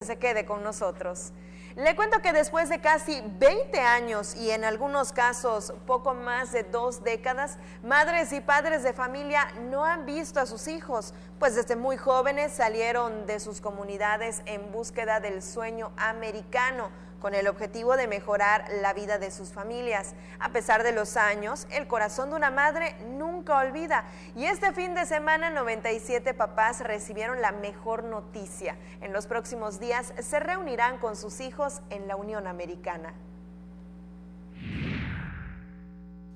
Se quede con nosotros. Le cuento que después de casi 20 años y en algunos casos poco más de 2 décadas, madres y padres de familia no han visto a sus hijos, pues desde muy jóvenes salieron de sus comunidades en búsqueda del sueño americano, con el objetivo de mejorar la vida de sus familias. A pesar de los años, el corazón de una madre nunca olvida. Y este fin de semana, 97 papás recibieron la mejor noticia. En los próximos días se reunirán con sus hijos en la Unión Americana.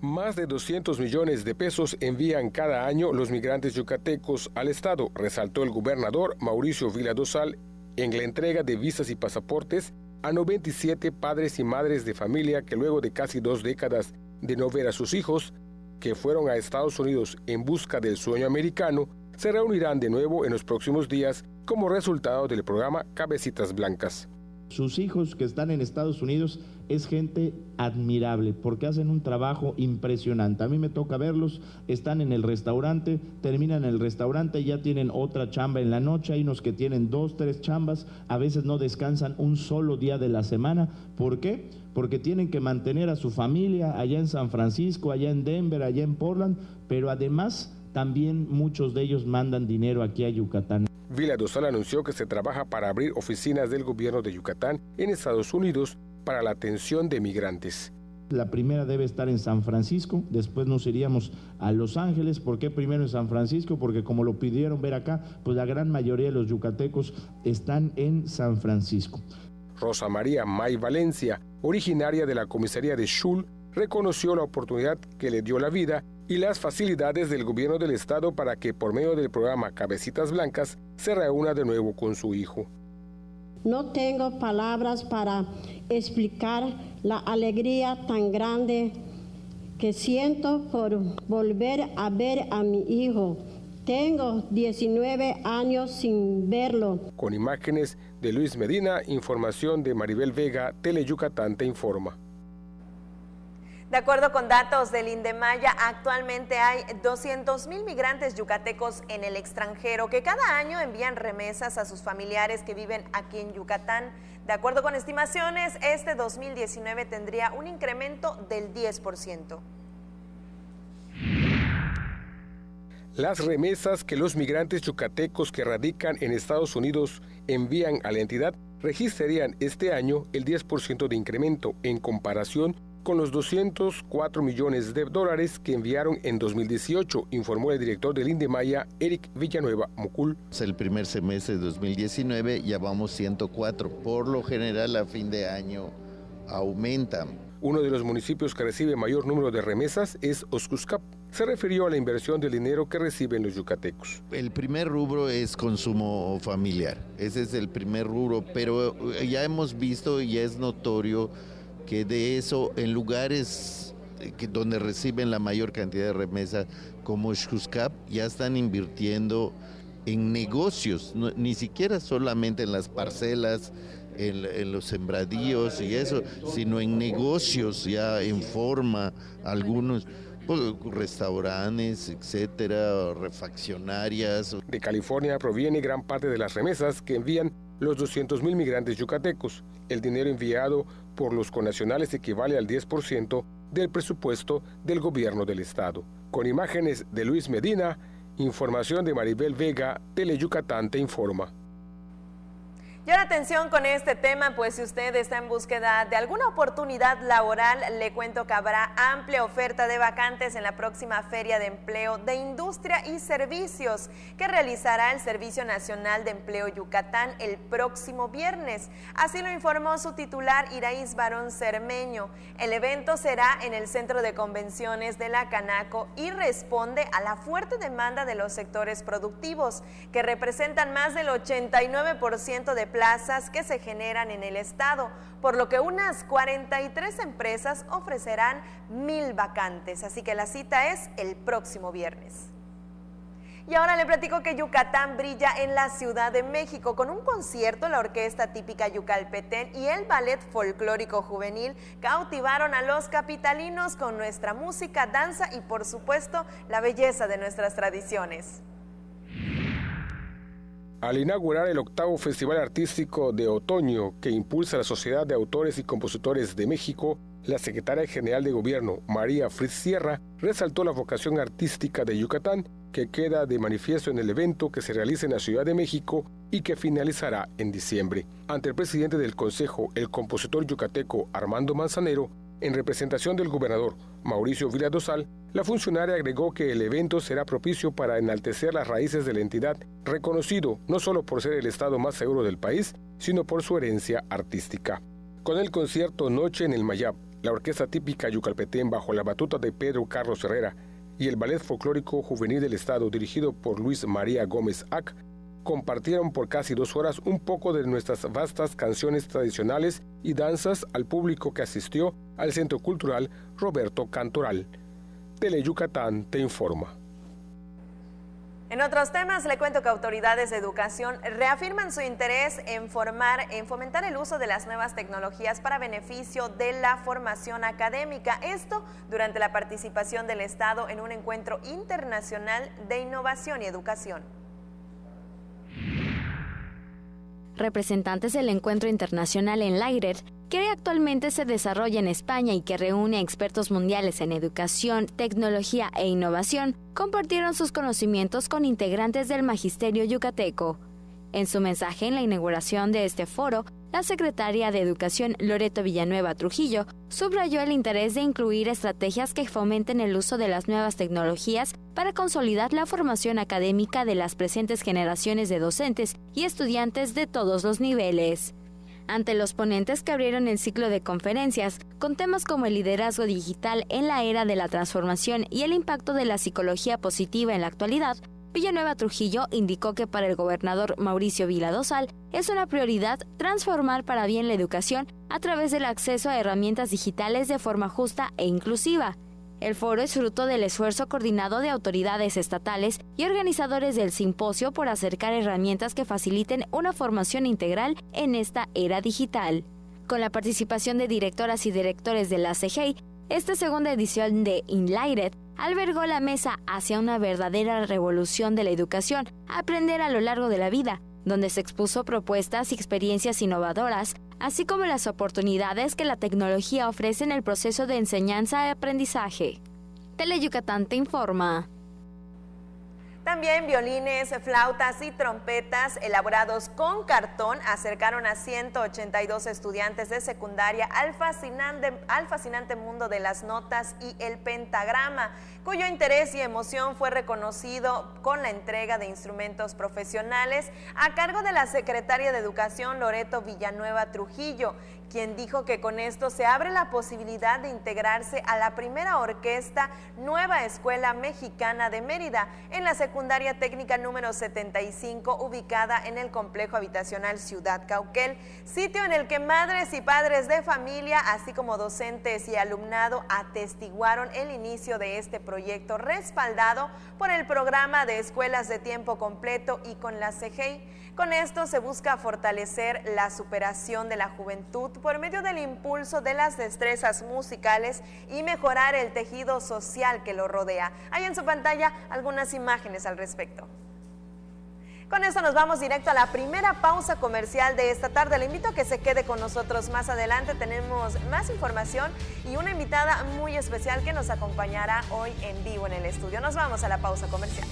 Más de 200 millones de pesos envían cada año los migrantes yucatecos al estado, resaltó el gobernador Mauricio Vila Dosal en la entrega de visas y pasaportes a 97 padres y madres de familia que luego de casi 2 décadas de no ver a sus hijos, que fueron a Estados Unidos en busca del sueño americano, se reunirán de nuevo en los próximos días como resultado del programa Cabecitas Blancas. Sus hijos que están en Estados Unidos es gente admirable porque hacen un trabajo impresionante. A mí me toca verlos, están en el restaurante, terminan el restaurante y ya tienen otra chamba en la noche. Hay unos que tienen 2, 3 chambas, a veces no descansan un solo día de la semana. ¿Por qué? Porque tienen que mantener a su familia allá en San Francisco, allá en Denver, allá en Portland, pero además también muchos de ellos mandan dinero aquí a Yucatán. Vila Dosal anunció que se trabaja para abrir oficinas del gobierno de Yucatán en Estados Unidos para la atención de migrantes. La primera debe estar en San Francisco, después nos iríamos a Los Ángeles. ¿Por qué primero en San Francisco? Porque como lo pidieron ver acá, pues la gran mayoría de los yucatecos están en San Francisco. Rosa María May Valencia, originaria de la comisaría de Xul, reconoció la oportunidad que le dio la vida y las facilidades del gobierno del estado para que por medio del programa Cabecitas Blancas se reúna de nuevo con su hijo. No tengo palabras para explicar la alegría tan grande que siento por volver a ver a mi hijo. Tengo 19 años sin verlo. Con imágenes de Luis Medina, información de Maribel Vega, Teleyucatán te informa. De acuerdo con datos del INDEMAYA, actualmente hay 200,000 migrantes yucatecos en el extranjero que cada año envían remesas a sus familiares que viven aquí en Yucatán. De acuerdo con estimaciones, este 2019 tendría un incremento del 10%. Las remesas que los migrantes yucatecos que radican en Estados Unidos envían a la entidad registrarían este año el 10% de incremento en comparación con los 204 millones de dólares que enviaron en 2018, informó el director del INDEMAYA, Eric Villanueva Mucul. El primer semestre de 2019 ya vamos 104. Por lo general, a fin de año aumenta. Uno de los municipios que recibe mayor número de remesas es Oxuscap. Se refirió a la inversión del dinero que reciben los yucatecos. El primer rubro es consumo familiar. Ese es el primer rubro, pero ya hemos visto y es notorio que de eso en lugares donde reciben la mayor cantidad de remesas como Xuscap ya están invirtiendo en negocios, ni siquiera solamente en las parcelas, en los sembradíos y eso, sino en negocios ya en forma, algunos pues, restaurantes, etcétera, refaccionarias. De California proviene gran parte de las remesas que envían los 200,000 migrantes yucatecos. El dinero enviado por los connacionales equivale al 10% del presupuesto del gobierno del estado. Con imágenes de Luis Medina, información de Maribel Vega, Teleyucatán te informa. Y ahora atención con este tema, pues si usted está en búsqueda de alguna oportunidad laboral, le cuento que habrá amplia oferta de vacantes en la próxima Feria de Empleo de Industria y Servicios que realizará el Servicio Nacional de Empleo Yucatán el próximo viernes. Así lo informó su titular Iraíz Barón Cermeño. El evento será en el Centro de Convenciones de la Canaco y responde a la fuerte demanda de los sectores productivos, que representan más del 89% de plazas que se generan en el estado, por lo que unas 43 empresas ofrecerán 1,000 vacantes, así que la cita es el próximo viernes. Y ahora le platico que Yucatán brilla en la Ciudad de México con un concierto. La orquesta típica Yucalpetén y el ballet folclórico juvenil cautivaron a los capitalinos con nuestra música, danza y por supuesto la belleza de nuestras tradiciones. Al inaugurar el 8º Festival Artístico de Otoño que impulsa la Sociedad de Autores y Compositores de México, la secretaria general de Gobierno, María Fritz Sierra, resaltó la vocación artística de Yucatán, que queda de manifiesto en el evento que se realiza en la Ciudad de México y que finalizará en diciembre. Ante el presidente del Consejo, el compositor yucateco Armando Manzanero, en representación del gobernador Mauricio Vila Dosal, la funcionaria agregó que el evento será propicio para enaltecer las raíces de la entidad, reconocido no solo por ser el estado más seguro del país, sino por su herencia artística. Con el concierto Noche en el Mayab, la orquesta típica yucalpetén bajo la batuta de Pedro Carlos Herrera y el Ballet Folclórico Juvenil del Estado dirigido por Luis María Gómez Ac, compartieron por casi 2 horas un poco de nuestras vastas canciones tradicionales y danzas al público que asistió al Centro Cultural Roberto Cantoral. Teleyucatán te informa. En otros temas, le cuento que autoridades de educación reafirman su interés en fomentar el uso de las nuevas tecnologías para beneficio de la formación académica. Esto durante la participación del Estado en un encuentro internacional de innovación y educación. Representantes del encuentro internacional en Lighted, que actualmente se desarrolla en España y que reúne a expertos mundiales en educación, tecnología e innovación, compartieron sus conocimientos con integrantes del magisterio yucateco. En su mensaje en la inauguración de este foro, la secretaria de Educación Loreto Villanueva Trujillo subrayó el interés de incluir estrategias que fomenten el uso de las nuevas tecnologías para consolidar la formación académica de las presentes generaciones de docentes y estudiantes de todos los niveles. Ante los ponentes que abrieron el ciclo de conferencias con temas como el liderazgo digital en la era de la transformación y el impacto de la psicología positiva en la actualidad, Villanueva Trujillo indicó que para el gobernador Mauricio Vila Dosal es una prioridad transformar para bien la educación a través del acceso a herramientas digitales de forma justa e inclusiva. El foro es fruto del esfuerzo coordinado de autoridades estatales y organizadores del simposio por acercar herramientas que faciliten una formación integral en esta era digital. Con la participación de directoras y directores de la CEGEI, esta segunda edición de Enlighted albergó la mesa hacia una verdadera revolución de la educación, aprender a lo largo de la vida, donde se expuso propuestas y experiencias innovadoras, así como las oportunidades que la tecnología ofrece en el proceso de enseñanza y aprendizaje. Teleyucatán te informa. También violines, flautas y trompetas elaborados con cartón acercaron a 182 estudiantes de secundaria al fascinante mundo de las notas y el pentagrama, cuyo interés y emoción fue reconocido con la entrega de instrumentos profesionales a cargo de la secretaria de Educación Loreto Villanueva Trujillo, quien dijo que con esto se abre la posibilidad de integrarse a la primera orquesta Nueva Escuela Mexicana de Mérida en la secundaria técnica número 75, ubicada en el complejo habitacional Ciudad Cauquel, sitio en el que madres y padres de familia, así como docentes y alumnado, atestiguaron el inicio de este proyecto respaldado por el programa de escuelas de tiempo completo y con la CEGEI. Con esto se busca fortalecer la superación de la juventud por medio del impulso de las destrezas musicales y mejorar el tejido social que lo rodea. Hay en su pantalla algunas imágenes al respecto. Con esto nos vamos directo a la primera pausa comercial de esta tarde. Le invito a que se quede con nosotros más adelante. Tenemos más información y una invitada muy especial que nos acompañará hoy en vivo en el estudio. Nos vamos a la pausa comercial.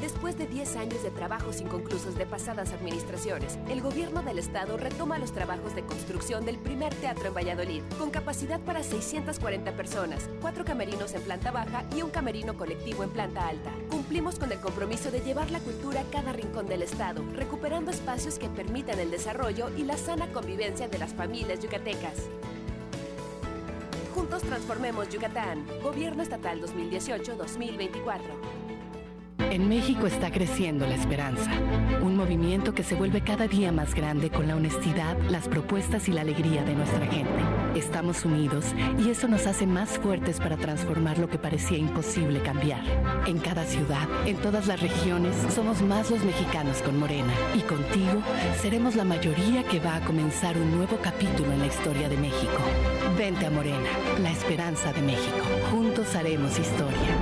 Después de 10 años de trabajos inconclusos de pasadas administraciones, el gobierno del estado retoma los trabajos de construcción del primer teatro en Valladolid, con capacidad para 640 personas, 4 camerinos en planta baja y un camerino colectivo en planta alta. Cumplimos con el compromiso de llevar la cultura a cada rincón del estado, recuperando espacios que permitan el desarrollo y la sana convivencia de las familias yucatecas. Juntos transformemos Yucatán. Gobierno Estatal 2018-2024. En México está creciendo la esperanza, un movimiento que se vuelve cada día más grande con la honestidad, las propuestas y la alegría de nuestra gente. Estamos unidos y eso nos hace más fuertes para transformar lo que parecía imposible cambiar. En cada ciudad, en todas las regiones, somos más los mexicanos con Morena y contigo seremos la mayoría que va a comenzar un nuevo capítulo en la historia de México. Vente a Morena, la esperanza de México. Juntos haremos historia.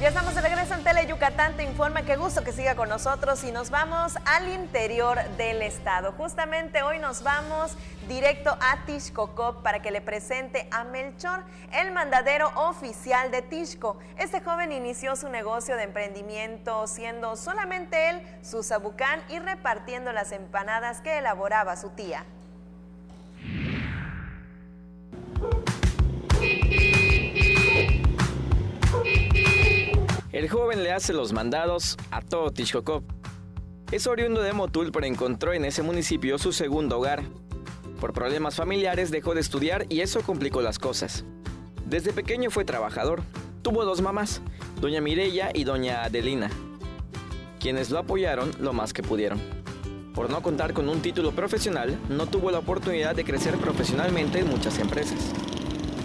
Ya estamos de regreso en Tele Yucatán Te Informa. Qué gusto que siga con nosotros y nos vamos al interior del estado. Justamente hoy nos vamos directo a Tixcocop para que le presente a Melchor, el mandadero oficial de Tixco. Este joven inició su negocio de emprendimiento siendo solamente él su sabucán y repartiendo las empanadas que elaboraba su tía. El joven le hace los mandados a todo Tixcocop. Es oriundo de Motul, pero encontró en ese municipio su segundo hogar. Por problemas familiares dejó de estudiar y eso complicó las cosas. Desde pequeño fue trabajador. Tuvo dos mamás, doña Mireya y doña Adelina, quienes lo apoyaron lo más que pudieron. Por no contar con un título profesional, no tuvo la oportunidad de crecer profesionalmente en muchas empresas.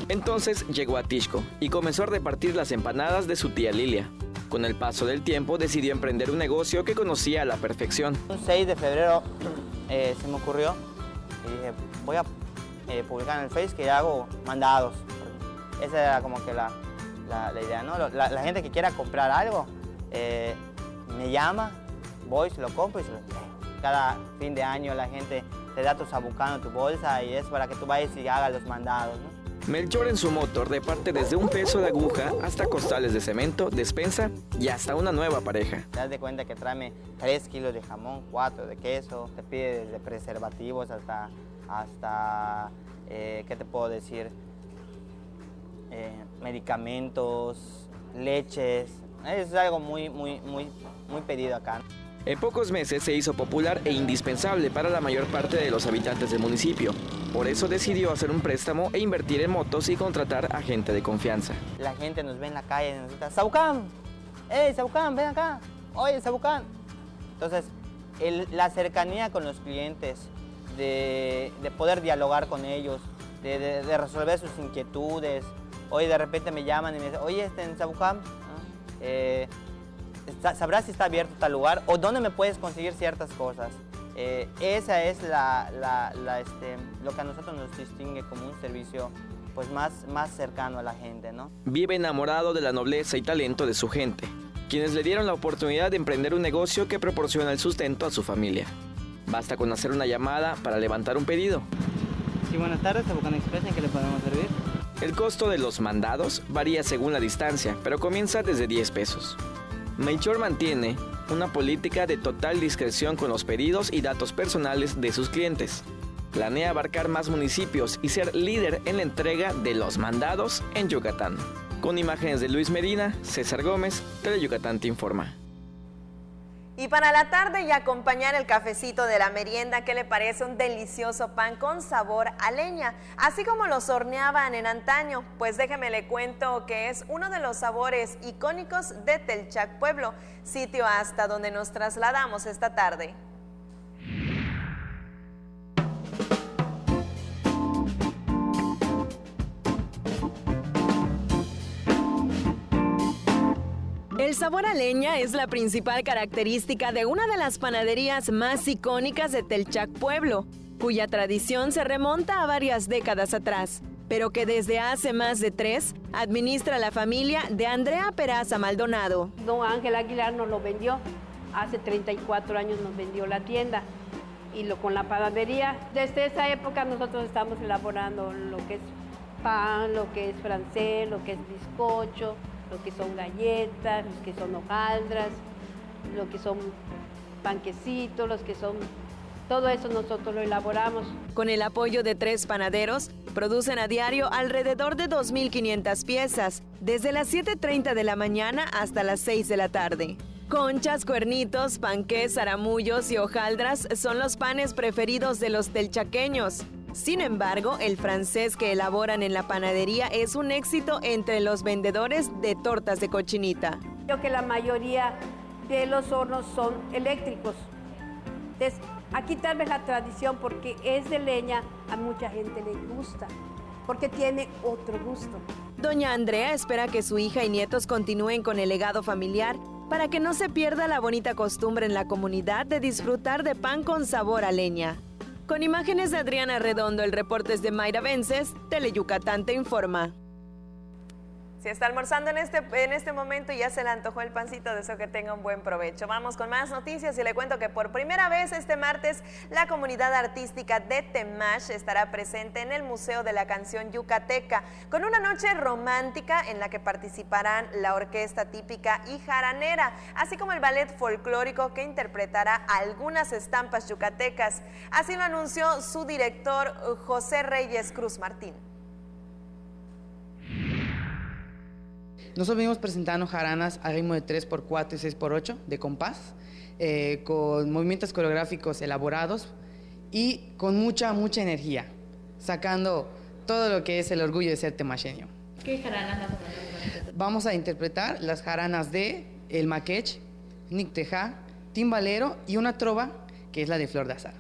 Entonces llegó a Tixco y comenzó a repartir las empanadas de su tía Lilia. Con el paso del tiempo decidió emprender un negocio que conocía a la perfección. Un 6 de febrero se me ocurrió y dije, voy a publicar en el Face que hago mandados. Esa era como que la idea, ¿no? La gente que quiera comprar algo me llama, voy, se lo compro y se lo cada fin de año la gente te da tu sabucano, tu bolsa y es para que tú vayas y hagas los mandados, ¿no? Melchor en su moto reparte desde un peso de aguja hasta costales de cemento, despensa y hasta una nueva pareja. Te das de cuenta que tráeme 3 kilos de jamón, 4 de queso, te pide desde preservativos hasta ¿qué te puedo decir? Medicamentos, leches, es algo muy pedido acá. En pocos meses se hizo popular e indispensable para la mayor parte de los habitantes del municipio. Por eso decidió hacer un préstamo e invertir en motos y contratar a gente de confianza. La gente nos ve en la calle y nos grita, ¡Sabucán! ¡Ey, Sabucán, ven acá! ¡Oye, Sabucán! Entonces, la cercanía con los clientes, de poder dialogar con ellos, de resolver sus inquietudes. Hoy de repente me llaman y me dicen, oye, en Sabucán, ¿sabrás si está abierto tal lugar? ¿O dónde me puedes conseguir ciertas cosas? Esa es lo que a nosotros nos distingue como un servicio pues más cercano a la gente, ¿no? Vive enamorado de la nobleza y talento de su gente, quienes le dieron la oportunidad de emprender un negocio que proporciona el sustento a su familia. Basta con hacer una llamada para levantar un pedido. Sí, buenas tardes, Sabucán Express, ¿en qué le podemos servir? El costo de los mandados varía según la distancia, pero comienza desde 10 pesos. Melchor mantiene una política de total discreción con los pedidos y datos personales de sus clientes. Planea abarcar más municipios y ser líder en la entrega de los mandados en Yucatán. Con imágenes de Luis Medina, César Gómez, Tele Yucatán Te Informa. Y para la tarde y acompañar el cafecito de la merienda, ¿qué le parece un delicioso pan con sabor a leña? Así como los horneaban en antaño, pues déjeme le cuento que es uno de los sabores icónicos de Telchac Pueblo, sitio hasta donde nos trasladamos esta tarde. El sabor a leña es la principal característica de una de las panaderías más icónicas de Telchac Pueblo, cuya tradición se remonta a varias décadas atrás, pero que desde hace más de 3 administra la familia de Andrea Peraza Maldonado. Don Ángel Aguilar nos lo vendió, hace 34 años nos vendió la tienda y con la panadería. Desde esa época nosotros estamos elaborando lo que es pan, lo que es francés, lo que es bizcocho, lo que son galletas, los que son hojaldras, lo que son panquecitos, los que son... Todo eso nosotros lo elaboramos. Con el apoyo de 3 panaderos, producen a diario alrededor de 2.500 piezas, desde las 7:30 de la mañana hasta las 6 de la tarde. Conchas, cuernitos, panqués, zaramullos y hojaldras son los panes preferidos de los telchaqueños. Sin embargo, el francés que elaboran en la panadería es un éxito entre los vendedores de tortas de cochinita. Creo que la mayoría de los hornos son eléctricos. Entonces, aquí tal vez la tradición, porque es de leña, a mucha gente le gusta, porque tiene otro gusto. Doña Andrea espera que su hija y nietos continúen con el legado familiar para que no se pierda la bonita costumbre en la comunidad de disfrutar de pan con sabor a leña. Con imágenes de Adriana Redondo, el reporte es de Mayra Vences, Teleyucatán te informa. Si está almorzando en este momento y ya se le antojó el pancito, deseo que tenga un buen provecho. Vamos con más noticias y le cuento que por primera vez este martes la comunidad artística de Temash estará presente en el Museo de la Canción Yucateca con una noche romántica en la que participarán la orquesta típica y jaranera, así como el ballet folclórico que interpretará algunas estampas yucatecas. Así lo anunció su director José Reyes Cruz Martín. Nosotros venimos presentando jaranas a ritmo de 3x4 y 6x8 de compás, con movimientos coreográficos elaborados y con mucha energía, sacando todo lo que es el orgullo de ser temasheño. ¿Qué jaranas vamos a interpretar? Las jaranas de El Maquech, Nictejá, Timbalero y una trova que es la de Flor de Azar.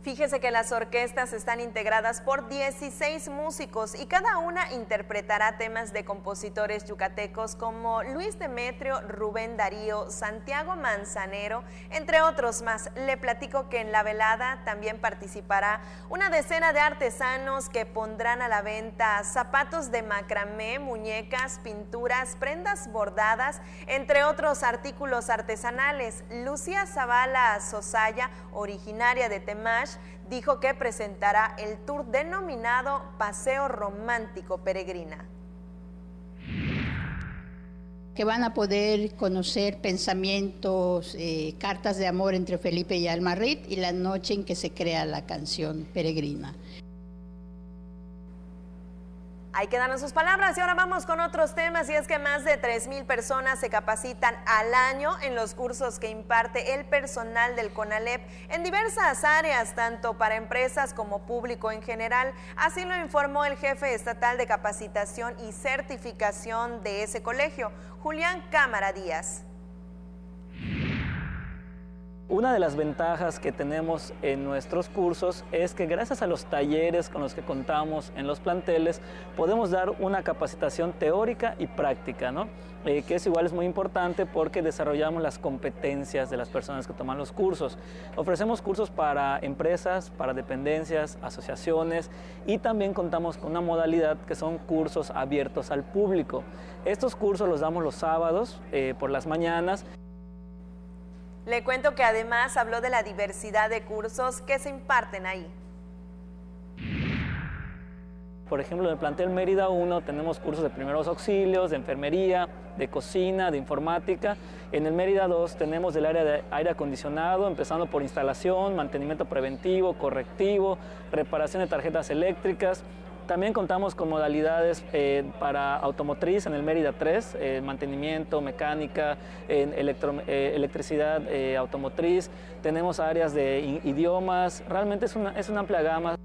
Fíjese que las orquestas están integradas por 16 músicos y cada una interpretará temas de compositores yucatecos como Luis Demetrio, Rubén Darío, Santiago Manzanero, entre otros más. Le platico que en la velada también participará una decena de artesanos que pondrán a la venta zapatos de macramé, muñecas, pinturas, prendas bordadas, entre otros artículos artesanales. Lucía Zavala Sosaya, originaria de Temash, dijo que presentará el tour denominado Paseo Romántico Peregrina. Que van a poder conocer pensamientos, cartas de amor entre Felipe y Alma Reed y la noche en que se crea la canción Peregrina. Ahí quedan sus palabras y ahora vamos con otros temas, y es que más de 3,000 personas se capacitan al año en los cursos que imparte el personal del CONALEP en diversas áreas, tanto para empresas como público en general. Así lo informó el jefe estatal de capacitación y certificación de ese colegio, Julián Cámara Díaz. Una de las ventajas que tenemos en nuestros cursos es que gracias a los talleres con los que contamos en los planteles podemos dar una capacitación teórica y práctica, ¿no? Que es muy importante porque desarrollamos las competencias de las personas que toman los cursos. Ofrecemos cursos para empresas, para dependencias, asociaciones, y también contamos con una modalidad que son cursos abiertos al público. Estos cursos los damos los sábados por las mañanas. Le cuento que además habló de la diversidad de cursos que se imparten ahí. Por ejemplo, en el plantel Mérida 1 tenemos cursos de primeros auxilios, de enfermería, de cocina, de informática. En el Mérida 2 tenemos del área de aire acondicionado, empezando por instalación, mantenimiento preventivo, correctivo, reparación de tarjetas eléctricas. También contamos con modalidades para automotriz en el Mérida 3, mantenimiento, mecánica, electricidad automotriz. Tenemos áreas de idiomas, realmente es una amplia gama.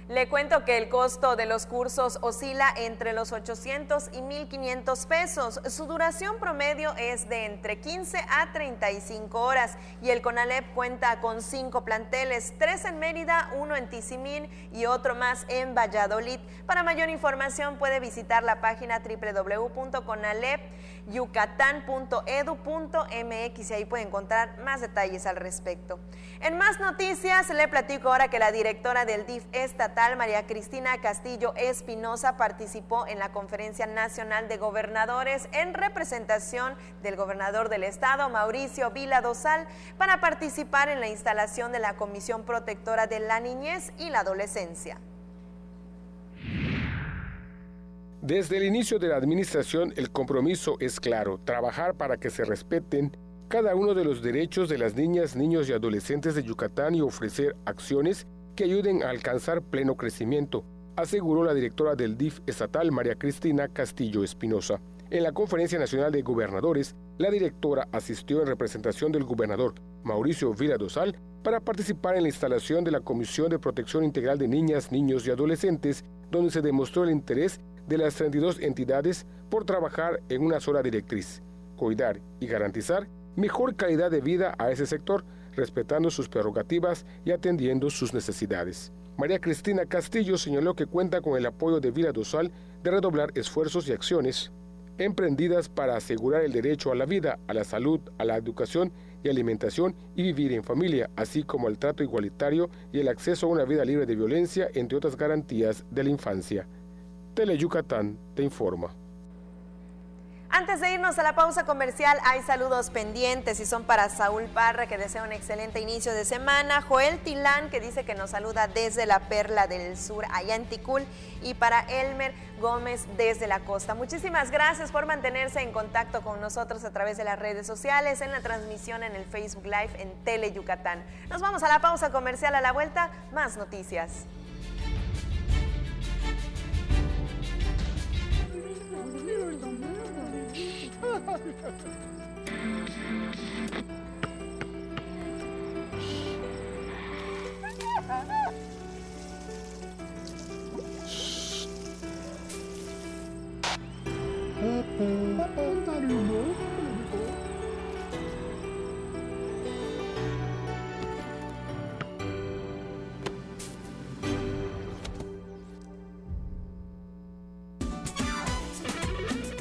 Le cuento que el costo de los cursos oscila entre los 800 y 1,500 pesos. Su duración promedio es de entre 15 a 35 horas y el CONALEP cuenta con 5 planteles, 3 en Mérida, 1 en Tizimín y otro más en Valladolid. Para mayor información puede visitar la página www.conalepyucatan.edu.mx y ahí puede encontrar más detalles al respecto. En más noticias, le platico ahora que la directora del DIF estatal, María Cristina Castillo Espinosa, participó en la Conferencia Nacional de Gobernadores en representación del gobernador del estado, Mauricio Vila Dosal, para participar en la instalación de la Comisión Protectora de la Niñez y la Adolescencia. Desde el inicio de la administración, el compromiso es claro: trabajar para que se respeten cada uno de los derechos de las niñas, niños y adolescentes de Yucatán y ofrecer acciones que ayuden a alcanzar pleno crecimiento, aseguró la directora del DIF estatal, María Cristina Castillo Espinosa. En la Conferencia Nacional de Gobernadores, la directora asistió en representación del gobernador Mauricio Vila Dosal, para participar en la instalación de la Comisión de Protección Integral de Niñas, Niños y Adolescentes, donde se demostró el interés de las 32 entidades por trabajar en una sola directriz: cuidar y garantizar mejor calidad de vida a ese sector, respetando sus prerrogativas y atendiendo sus necesidades. María Cristina Castillo señaló que cuenta con el apoyo de Vila Dosal de redoblar esfuerzos y acciones emprendidas para asegurar el derecho a la vida, a la salud, a la educación y alimentación y vivir en familia, así como al trato igualitario y el acceso a una vida libre de violencia, entre otras garantías de la infancia. Tele Yucatán te informa. Antes de irnos a la pausa comercial, hay saludos pendientes y son para Saúl Parra, que desea un excelente inicio de semana, Joel Tilán, que dice que nos saluda desde la Perla del Sur, allá en Ticul, y para Elmer Gómez desde la costa. Muchísimas gracias por mantenerse en contacto con nosotros a través de las redes sociales, en la transmisión en el Facebook Live en Tele Yucatán. Nos vamos a la pausa comercial. A la vuelta, más noticias.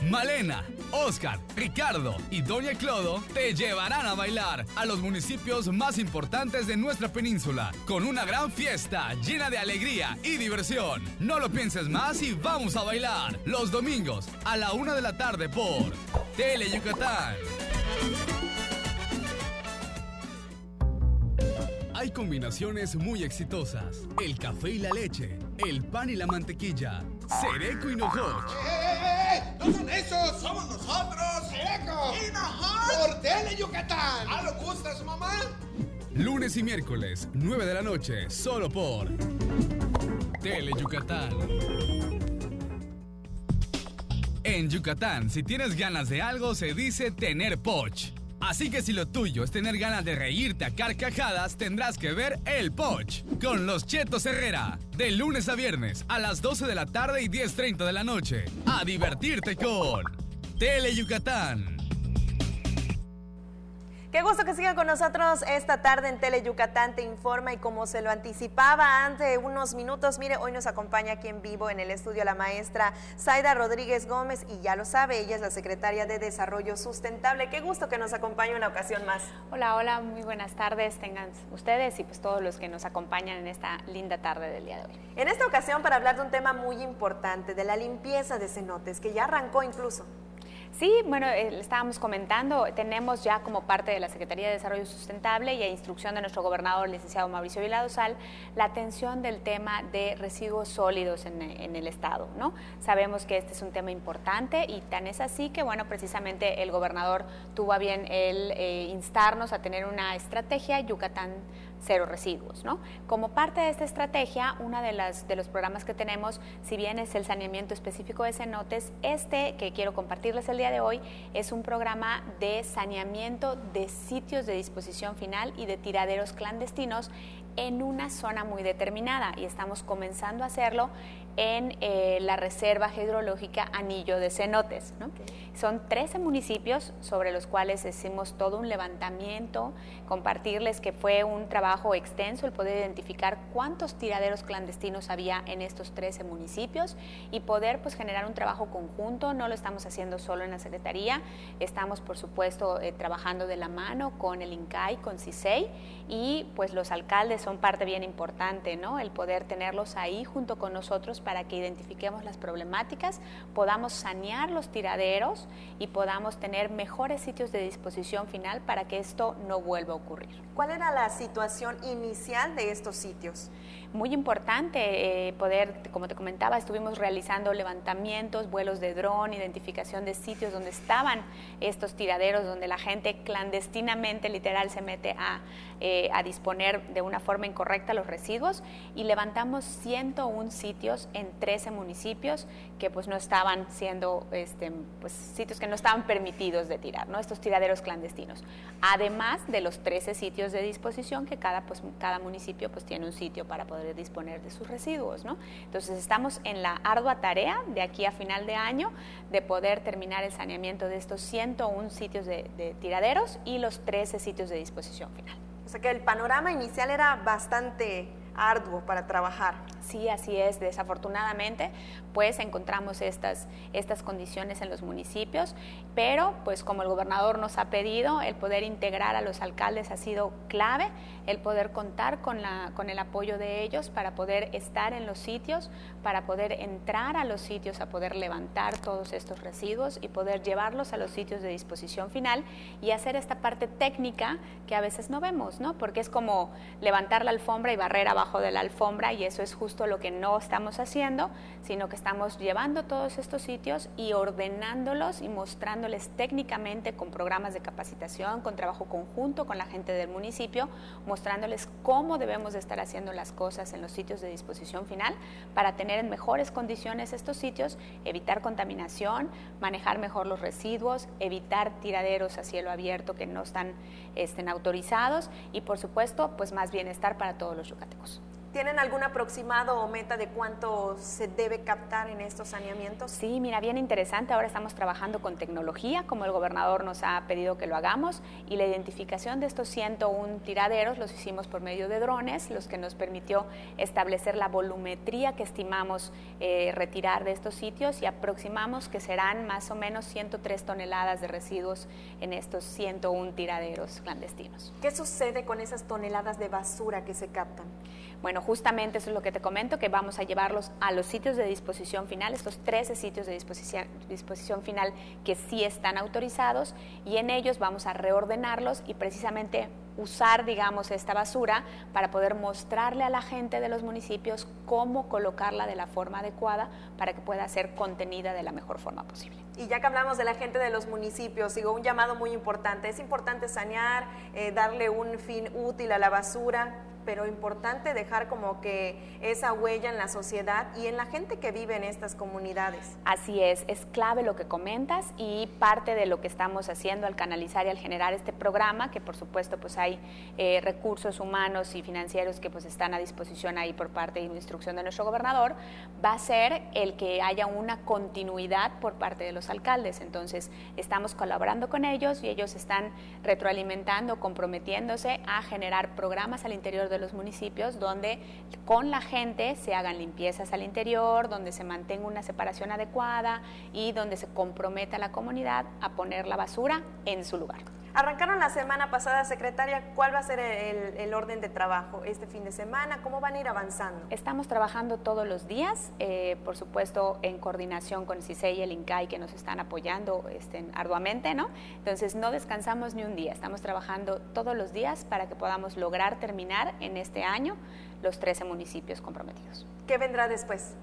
Malena, Oscar, Ricardo y Doña Clodo te llevarán a bailar a los municipios más importantes de nuestra península con una gran fiesta llena de alegría y diversión. No lo pienses más y vamos a bailar los domingos a la 1 de la tarde por Tele Yucatán. Hay combinaciones muy exitosas: el café y la leche, el pan y la mantequilla, Sereco y Nojoch. ¡No son esos! ¡Somos nosotros! ¡Sereco! ¡Y Nojoch! ¡Por Tele Yucatán! ¿Ah, lo gustas, mamá? Lunes y miércoles, 9 de la noche, solo por Tele Yucatán. En Yucatán, si tienes ganas de algo, se dice tener poch. Así que si lo tuyo es tener ganas de reírte a carcajadas, tendrás que ver El Poch con los Chetos Herrera, de lunes a viernes a las 12 de la tarde y 10:30 de la noche. A divertirte con Tele Yucatán. Qué gusto que sigan con nosotros esta tarde en Tele Yucatán te informa, y como se lo anticipaba hace unos minutos, mire, hoy nos acompaña aquí en vivo en el estudio la maestra Zaida Rodríguez Gómez, y ya lo sabe, ella es la secretaria de Desarrollo Sustentable. Qué gusto que nos acompañe una ocasión más. Hola, hola, muy buenas tardes tengan ustedes y pues todos los que nos acompañan en esta linda tarde del día de hoy. En esta ocasión para hablar de un tema muy importante, de la limpieza de cenotes, que ya arrancó incluso. Sí, bueno, le estábamos comentando, tenemos ya como parte de la Secretaría de Desarrollo Sustentable y a instrucción de nuestro gobernador, licenciado Mauricio Vila Dosal, la atención del tema de residuos sólidos en el estado, ¿no? Sabemos que este es un tema importante y tan es así que, bueno, precisamente el gobernador tuvo a bien instarnos a tener una estrategia Yucatán Cero Residuos, ¿no? Como parte de esta estrategia, uno de los programas que tenemos, si bien es el saneamiento específico de cenotes, que quiero compartirles el día de hoy, es un programa de saneamiento de sitios de disposición final y de tiraderos clandestinos en una zona muy determinada, y estamos comenzando a hacerlo en la Reserva Hidrológica Anillo de Cenotes, ¿no? Son 13 municipios sobre los cuales hicimos todo un levantamiento, compartirles que fue un trabajo extenso el poder identificar cuántos tiraderos clandestinos había en estos 13 municipios y poder pues generar un trabajo conjunto. No lo estamos haciendo solo en la Secretaría, estamos por supuesto trabajando de la mano con el INCAI, con CISEI, y pues los alcaldes son parte bien importante, ¿no? El poder tenerlos ahí junto con nosotros para que identifiquemos las problemáticas, podamos sanear los tiraderos y podamos tener mejores sitios de disposición final para que esto no vuelva a ocurrir. ¿Cuál era la situación inicial de estos sitios? muy importante poder, como te comentaba, estuvimos realizando levantamientos, vuelos de dron, identificación de sitios donde estaban estos tiraderos, donde la gente clandestinamente, literal, se mete a disponer de una forma incorrecta los residuos, y levantamos 101 sitios en 13 municipios que pues no estaban siendo, pues sitios que no estaban permitidos de tirar, ¿no? Estos tiraderos clandestinos. Además de los 13 sitios de disposición que cada municipio pues tiene un sitio para poder disponer de sus residuos, ¿no? Entonces estamos en la ardua tarea de aquí a final de año de poder terminar el saneamiento de estos 101 sitios de tiraderos y los 13 sitios de disposición final. O sea que el panorama inicial era bastante arduo para trabajar. Sí, así es. Desafortunadamente, pues encontramos estas condiciones en los municipios, pero pues como el gobernador nos ha pedido, el poder integrar a los alcaldes ha sido clave, el poder contar con el apoyo de ellos para poder estar en los sitios, para poder entrar a los sitios, a poder levantar todos estos residuos y poder llevarlos a los sitios de disposición final y hacer esta parte técnica que a veces no vemos, ¿no? Porque es como levantar la alfombra y barrer abajo de la alfombra, y eso es justo lo que no estamos haciendo, sino que estamos llevando todos estos sitios y ordenándolos y mostrándoles técnicamente con programas de capacitación, con trabajo conjunto con la gente del municipio, mostrándoles cómo debemos de estar haciendo las cosas en los sitios de disposición final para tener en mejores condiciones estos sitios, evitar contaminación, manejar mejor los residuos, evitar tiraderos a cielo abierto que no están autorizados y, por supuesto, pues más bienestar para todos los yucatecos. ¿Tienen algún aproximado o meta de cuánto se debe captar en estos saneamientos? Sí, mira, bien interesante. Ahora estamos trabajando con tecnología, como el gobernador nos ha pedido que lo hagamos, y la identificación de estos 101 tiraderos los hicimos por medio de drones, los que nos permitió establecer la volumetría que estimamos retirar de estos sitios, y aproximamos que serán más o menos 103 toneladas de residuos en estos 101 tiraderos clandestinos. ¿Qué sucede con esas toneladas de basura que se captan? Bueno, justamente eso es lo que te comento, que vamos a llevarlos a los sitios de disposición final, estos 13 sitios de disposición final que sí están autorizados, y en ellos vamos a reordenarlos y precisamente usar, digamos, esta basura para poder mostrarle a la gente de los municipios cómo colocarla de la forma adecuada para que pueda ser contenida de la mejor forma posible. Y ya que hablamos de la gente de los municipios, digo, un llamado muy importante. Es importante sanear, darle un fin útil a la basura, pero importante dejar como que esa huella en la sociedad y en la gente que vive en estas comunidades. Así es clave lo que comentas, y parte de lo que estamos haciendo al canalizar y al generar este programa, que por supuesto pues hay recursos humanos y financieros que pues están a disposición ahí por parte y instrucción de nuestro gobernador, va a ser el que haya una continuidad por parte de los alcaldes. Entonces estamos colaborando con ellos y ellos están retroalimentando, comprometiéndose a generar programas al interior de los municipios donde con la gente se hagan limpiezas al interior, donde se mantenga una separación adecuada y donde se comprometa a la comunidad a poner la basura en su lugar. Arrancaron la semana pasada, secretaria. ¿Cuál va a ser el orden de trabajo este fin de semana? ¿Cómo van a ir avanzando? Estamos trabajando todos los días, por supuesto en coordinación con el CISEI y el INCAI, que nos están apoyando arduamente, ¿no? Entonces no descansamos ni un día, estamos trabajando todos los días para que podamos lograr terminar en este año los 13 municipios comprometidos. ¿Qué vendrá después?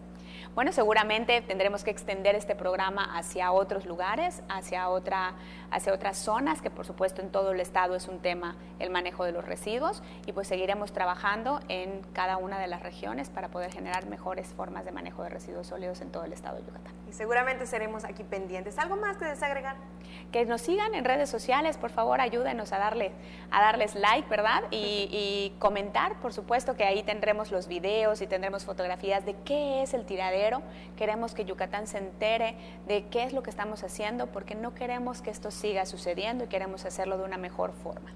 Bueno, seguramente tendremos que extender este programa hacia otros lugares, hacia otras zonas, que por supuesto en todo el estado es un tema el manejo de los residuos, y pues seguiremos trabajando en cada una de las regiones para poder generar mejores formas de manejo de residuos sólidos en todo el estado de Yucatán. Y seguramente seremos aquí pendientes. ¿Algo más que desagregar? Que nos sigan en redes sociales, por favor, ayúdenos a darles like, ¿verdad? Y comentar, por supuesto que ahí tendremos los videos y tendremos fotografías de qué es el tiradero. Queremos que Yucatán se entere de qué es lo que estamos haciendo, porque no queremos que esto siga sucediendo y queremos hacerlo de una mejor forma.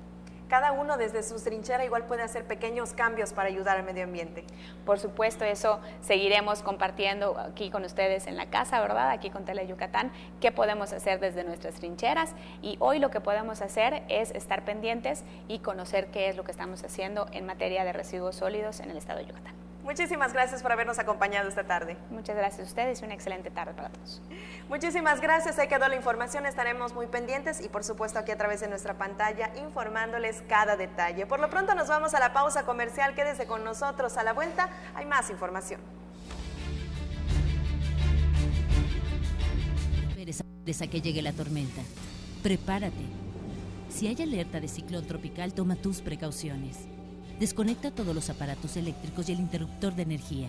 Cada uno desde su trinchera igual puede hacer pequeños cambios para ayudar al medio ambiente. Por supuesto, eso seguiremos compartiendo aquí con ustedes en la casa, ¿verdad? Aquí con Tele Yucatán, qué podemos hacer desde nuestras trincheras, y hoy lo que podemos hacer es estar pendientes y conocer qué es lo que estamos haciendo en materia de residuos sólidos en el estado de Yucatán. Muchísimas gracias por habernos acompañado esta tarde. Muchas gracias a ustedes y una excelente tarde para todos. Muchísimas gracias, ahí quedó la información, estaremos muy pendientes y por supuesto aquí a través de nuestra pantalla informándoles cada detalle. Por lo pronto nos vamos a la pausa comercial, quédese con nosotros, a la vuelta hay más información. Esperes a que llegue la tormenta. Prepárate. Si hay alerta de ciclón tropical, toma tus precauciones. Desconecta todos los aparatos eléctricos y el interruptor de energía.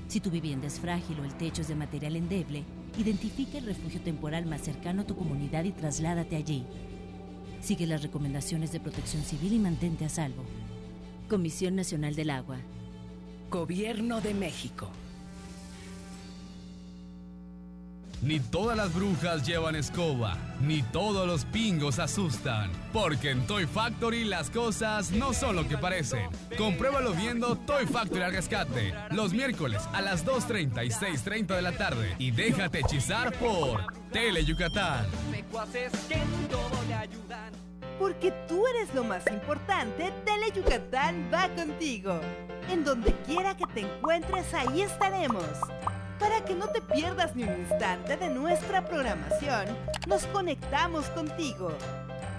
Si tu vivienda es frágil o el techo es de material endeble, identifica el refugio temporal más cercano a tu comunidad y trasládate allí. Sigue las recomendaciones de Protección Civil y mantente a salvo. Comisión Nacional del Agua. Gobierno de México. Ni todas las brujas llevan escoba, ni todos los pingos asustan, porque en Toy Factory las cosas no son lo que parecen. Compruébalo viendo Toy Factory al rescate, los miércoles a las 2:30 y 6:30 de la tarde, y déjate hechizar por Tele Yucatán. Porque tú eres lo más importante, Tele Yucatán va contigo. En donde quiera que te encuentres, ahí estaremos. Para que no te pierdas ni un instante de nuestra programación, nos conectamos contigo.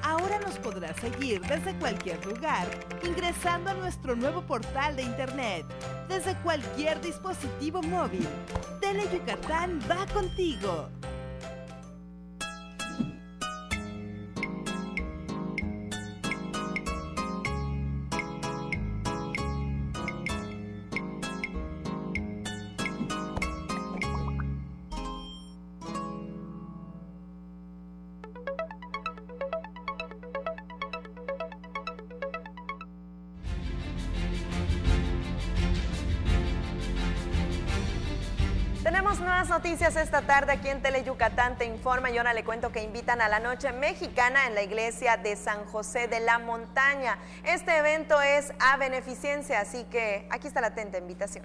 Ahora nos podrás seguir desde cualquier lugar, ingresando a nuestro nuevo portal de internet, desde cualquier dispositivo móvil. Tele Yucatán va contigo. Tenemos nuevas noticias esta tarde aquí en Tele Yucatán Te Informa y ahora le cuento que invitan a la Noche Mexicana en la iglesia de San José de la Montaña. Este evento es a beneficencia, así que aquí está la atenta invitación.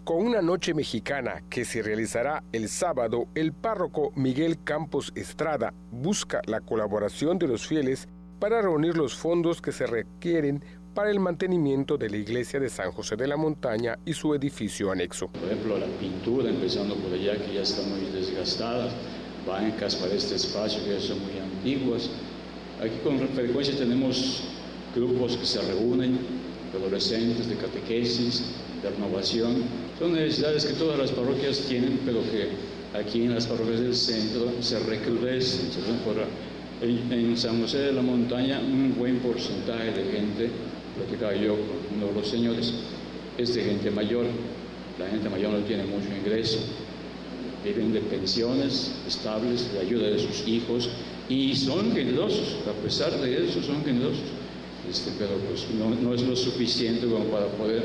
Con una noche mexicana que se realizará el sábado, el párroco Miguel Campos Estrada busca la colaboración de los fieles para reunir los fondos que se requieren para el mantenimiento de la iglesia de San José de la Montaña y su edificio anexo. Por ejemplo, la pintura, empezando por allá, que ya está muy desgastada, bancas para este espacio que ya son muy antiguas. Aquí con frecuencia tenemos grupos que se reúnen, de adolescentes, de catequesis, de renovación. Son necesidades que todas las parroquias tienen, pero que aquí en las parroquias del centro se recrudecen. En San José de la Montaña un buen porcentaje de gente, platicaba yo con uno de los señores, es de gente mayor. La gente mayor no tiene mucho ingreso, viven de pensiones estables, de ayuda de sus hijos, y son generosos, a pesar de eso son generosos, pero pues no es lo suficiente como para poder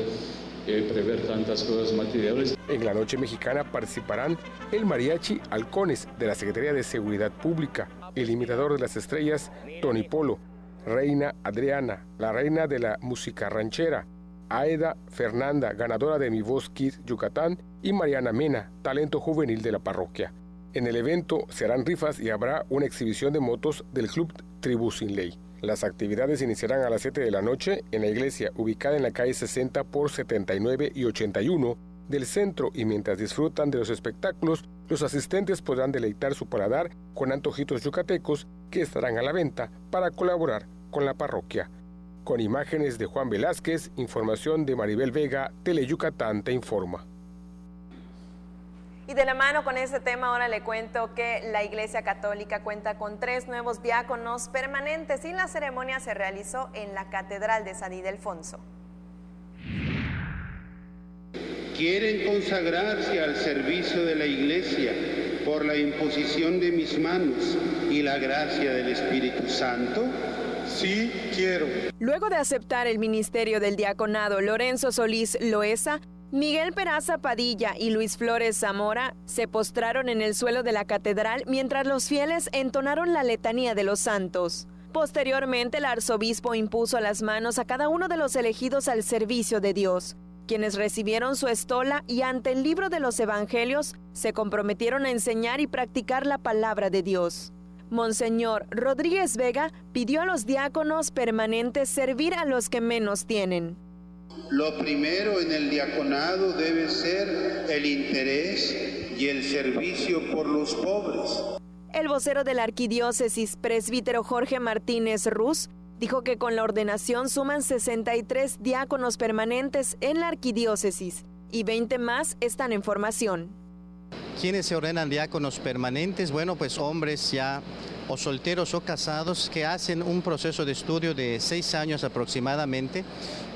prever tantas cosas materiales. En la Noche Mexicana participarán el Mariachi Halcones de la Secretaría de Seguridad Pública, el Imitador de las Estrellas, Tony Polo, Reina Adriana, la reina de la música ranchera, Aeda Fernanda, ganadora de Mi Voz Kids Yucatán, y Mariana Mena, talento juvenil de la parroquia. En el evento se harán rifas y habrá una exhibición de motos del Club Tribu Sin Ley. Las actividades iniciarán a las 7 de la noche en la iglesia ubicada en la calle 60 por 79 y 81 del centro, y mientras disfrutan de los espectáculos, los asistentes podrán deleitar su paladar con antojitos yucatecos que estarán a la venta para colaborar con la parroquia. Con imágenes de Juan Velázquez, información de Maribel Vega, Tele Yucatán Te Informa. Y de la mano con este tema ahora le cuento que la Iglesia Católica cuenta con 3 nuevos diáconos permanentes y la ceremonia se realizó en la Catedral de San Ildefonso. ¿Quieren consagrarse al servicio de la Iglesia por la imposición de mis manos y la gracia del Espíritu Santo? Sí, quiero. Luego de aceptar el ministerio del diaconado Lorenzo Solís Loesa, Miguel Peraza Padilla y Luis Flores Zamora se postraron en el suelo de la catedral mientras los fieles entonaron la letanía de los santos. Posteriormente, el arzobispo impuso las manos a cada uno de los elegidos al servicio de Dios, quienes recibieron su estola y ante el libro de los evangelios se comprometieron a enseñar y practicar la palabra de Dios. Monseñor Rodríguez Vega pidió a los diáconos permanentes servir a los que menos tienen. Lo primero en el diaconado debe ser el interés y el servicio por los pobres. El vocero de la arquidiócesis, presbítero Jorge Martínez Ruz, dijo que con la ordenación suman 63 diáconos permanentes en la arquidiócesis y 20 más están en formación. ¿Quiénes se ordenan diáconos permanentes? Bueno, pues hombres ya o solteros o casados que hacen un proceso de estudio de 6 años aproximadamente,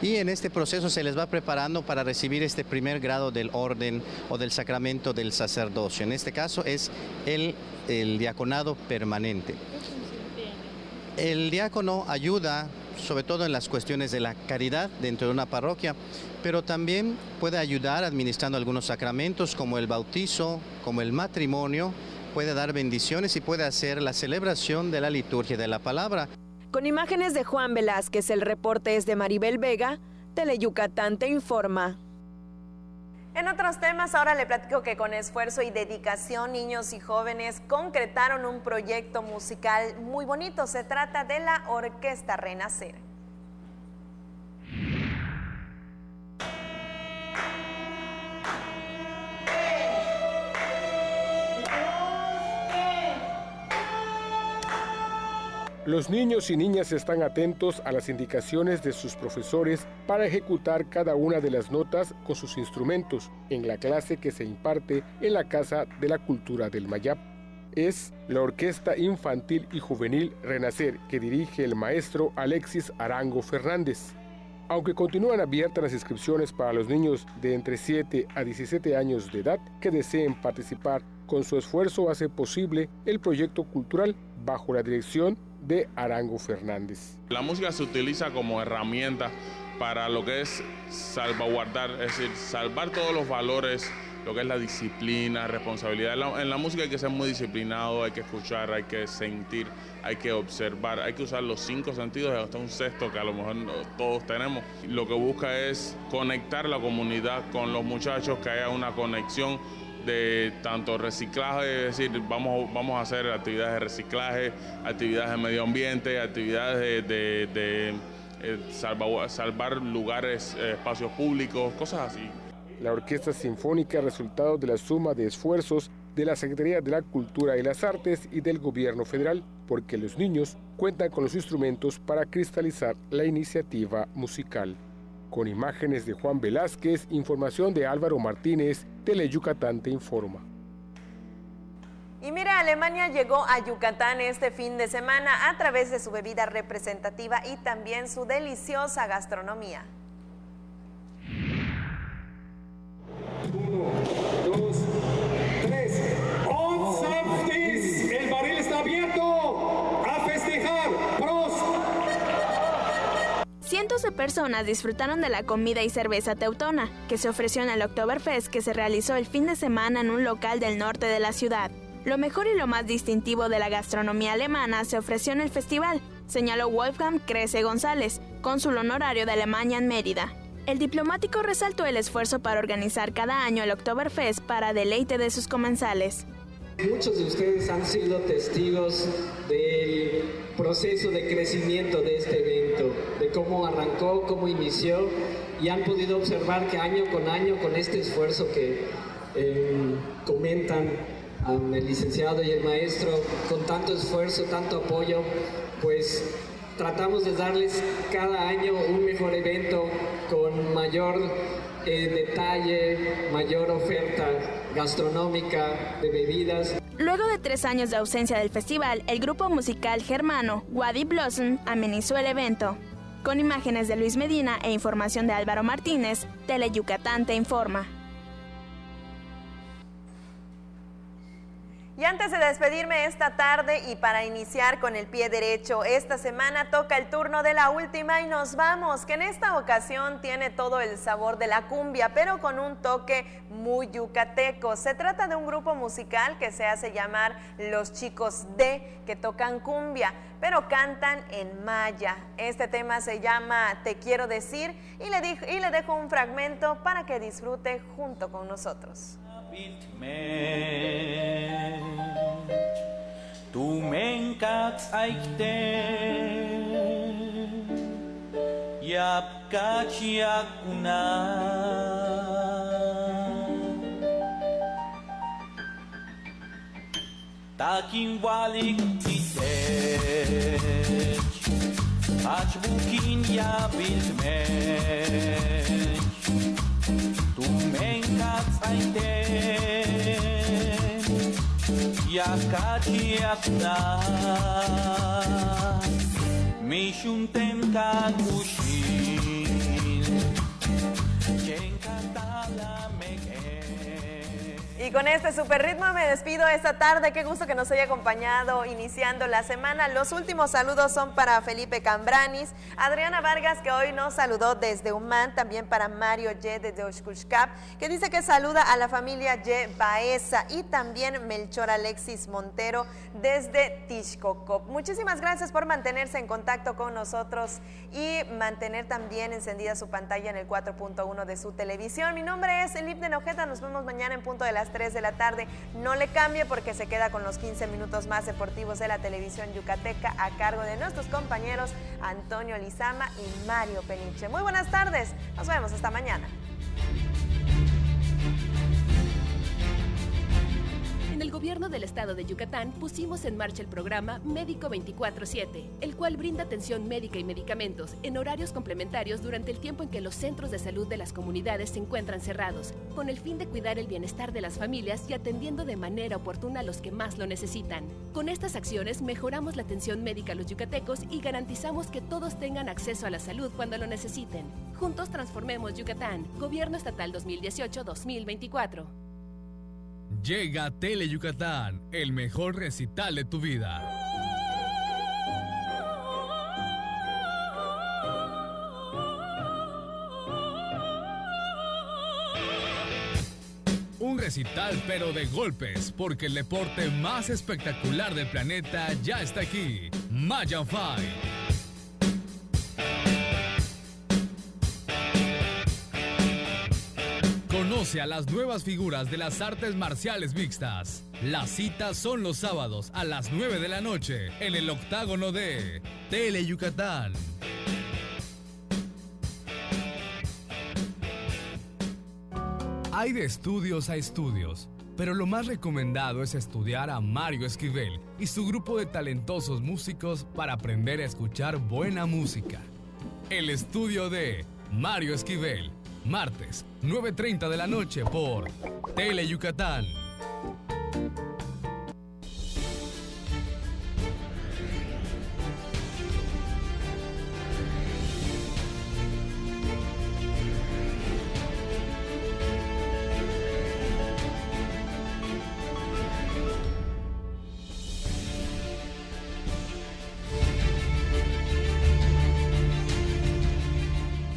y en este proceso se les va preparando para recibir este primer grado del orden o del sacramento del sacerdocio. En este caso es el diaconado permanente. El diácono ayuda sobre todo en las cuestiones de la caridad dentro de una parroquia, pero también puede ayudar administrando algunos sacramentos como el bautizo, como el matrimonio, puede dar bendiciones y puede hacer la celebración de la liturgia de la palabra. Con imágenes de Juan Velázquez, el reporte es de Maribel Vega, Teleyucatán te informa. En otros temas, ahora le platico que con esfuerzo y dedicación, niños y jóvenes concretaron un proyecto musical muy bonito. Se trata de la Orquesta Renacer. Los niños y niñas están atentos a las indicaciones de sus profesores para ejecutar cada una de las notas con sus instrumentos en la clase que se imparte en la Casa de la Cultura del Mayab. Es la Orquesta Infantil y Juvenil Renacer que dirige el maestro Alexis Arango Fernández. Aunque continúan abiertas las inscripciones para los niños de entre 7 a 17 años de edad que deseen participar, con su esfuerzo hace posible el proyecto cultural bajo la dirección de Arango Fernández. La música se utiliza como herramienta para lo que es salvaguardar, es decir, salvar todos los valores, lo que es la disciplina, responsabilidad. En la música hay que ser muy disciplinado, hay que escuchar, hay que sentir, hay que observar, hay que usar los 5 sentidos, hasta un sexto que a lo mejor todos tenemos. Lo que busca es conectar la comunidad con los muchachos, que haya una conexión de tanto reciclaje, es decir, vamos a hacer actividades de reciclaje, actividades de medio ambiente, actividades de salvar lugares, espacios públicos, cosas así. La Orquesta Sinfónica es resultado de la suma de esfuerzos de la Secretaría de la Cultura y las Artes y del Gobierno Federal, porque los niños cuentan con los instrumentos para cristalizar la iniciativa musical. Con imágenes de Juan Velázquez, información de Álvaro Martínez, Teleyucatán te informa. Y mira, Alemania llegó a Yucatán este fin de semana a través de su bebida representativa y también su deliciosa gastronomía. 1, 2, 3. ¡On Santis! ¡El barril está abierto! ¡A festejar! ¡Prost! Cientos de personas disfrutaron de la comida y cerveza teutona, que se ofreció en el Oktoberfest que se realizó el fin de semana en un local del norte de la ciudad. Lo mejor y lo más distintivo de la gastronomía alemana se ofreció en el festival, señaló Wolfgang Kresse González, cónsul honorario de Alemania en Mérida. El diplomático resaltó el esfuerzo para organizar cada año el Oktoberfest para deleite de sus comensales. Muchos de ustedes han sido testigos del proceso de crecimiento de este evento, de cómo arrancó, cómo inició, y han podido observar que año, con este esfuerzo que comentan el licenciado y el maestro, con tanto esfuerzo, tanto apoyo, pues tratamos de darles cada año un mejor evento con mayor detalle, mayor oferta gastronómica de bebidas. Luego de 3 años de ausencia del festival, el grupo musical germano Wadi Blossom amenizó el evento. Con imágenes de Luis Medina e información de Álvaro Martínez, Teleyucatán te informa. Y antes de despedirme esta tarde y para iniciar con el pie derecho, esta semana toca el turno de la última y nos vamos, que en esta ocasión tiene todo el sabor de la cumbia, pero con un toque muy yucateco. Se trata de un grupo musical que se hace llamar Los Chicos de, que tocan cumbia, pero cantan en maya. Este tema se llama Te Quiero Decir y le dejo un fragmento para que disfrute junto con nosotros. Tu me Tumenkats aikte Yapkachiakuna Takin walik titech Achbukin ya bildmech Tumenkats aikte Yapkachiakuna Mishunten kakushin Chenkatala meke. Y con este super ritmo me despido esta tarde. Qué gusto que nos haya acompañado iniciando la semana. Los últimos saludos son para Felipe Cambranis, Adriana Vargas, que hoy nos saludó desde Umán, también para Mario Ye desde Oshkushkap, que dice que saluda a la familia Ye Baeza, y también Melchor Alexis Montero desde Tixcocop. Muchísimas gracias por mantenerse en contacto con nosotros y mantener también encendida su pantalla en el 4.1 de su televisión. Mi nombre es Elipne Nojeta, nos vemos mañana en punto de las 3 de la tarde. No le cambie porque se queda con los 15 minutos más deportivos de la televisión yucateca a cargo de nuestros compañeros Antonio Lizama y Mario Peniche. Muy buenas tardes, nos vemos hasta mañana. En el gobierno del estado de Yucatán pusimos en marcha el programa Médico 24/7, el cual brinda atención médica y medicamentos en horarios complementarios durante el tiempo en que los centros de salud de las comunidades se encuentran cerrados, con el fin de cuidar el bienestar de las familias y atendiendo de manera oportuna a los que más lo necesitan. Con estas acciones mejoramos la atención médica a los yucatecos y garantizamos que todos tengan acceso a la salud cuando lo necesiten. Juntos transformemos Yucatán. Gobierno Estatal 2018-2024. Llega Tele Yucatán, el mejor recital de tu vida. Un recital pero de golpes, porque el deporte más espectacular del planeta ya está aquí. Mayan Fight. Conoce a las nuevas figuras de las artes marciales mixtas. Las citas son los sábados a las 9 de la noche en el octágono de Tele Yucatán. Hay de estudios a estudios, pero lo más recomendado es estudiar a Mario Esquivel y su grupo de talentosos músicos para aprender a escuchar buena música. El estudio de Mario Esquivel. Martes, 9:30 de la noche por Tele Yucatán.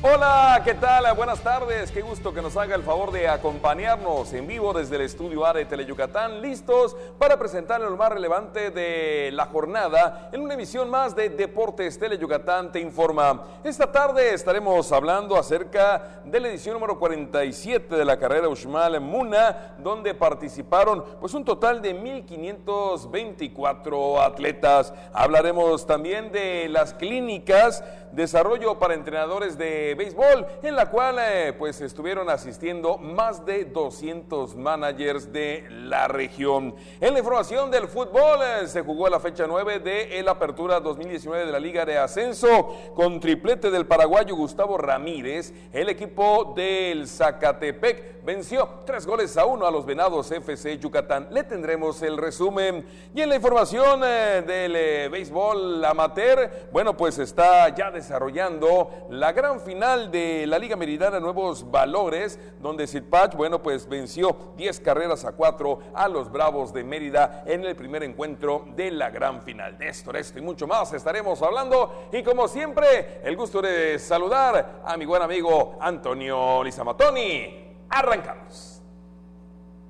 Hola, ¿qué tal? Buenas tardes, qué gusto que nos haga el favor de acompañarnos en vivo desde el estudio A de Tele Yucatán, listos para presentarle lo más relevante de la jornada en una emisión más de Deportes Tele Yucatán Te Informa. Esta tarde estaremos hablando acerca de la edición número 47 de la carrera Uxmal Muna, donde participaron pues un total de 1,524 atletas. Hablaremos también de las clínicas Desarrollo para Entrenadores de Béisbol, en la cual pues estuvieron asistiendo más de 200 managers de la región. En la información del fútbol, se jugó la fecha 9 de la Apertura 2019 de la Liga de Ascenso, con triplete del paraguayo Gustavo Ramírez. El equipo del Zacatepec venció 3-1 a los Venados FC Yucatán. Le tendremos el resumen. Y en la información del béisbol amateur, bueno, pues está ya desarrollando la gran final de la Liga Meridana Nuevos Valores, donde Sidpach, bueno, pues venció 10-4 a los Bravos de Mérida en el primer encuentro de la gran final. De esto y mucho más estaremos hablando, y como siempre, el gusto de saludar a mi buen amigo Antonio Lizamatoni. Arrancamos.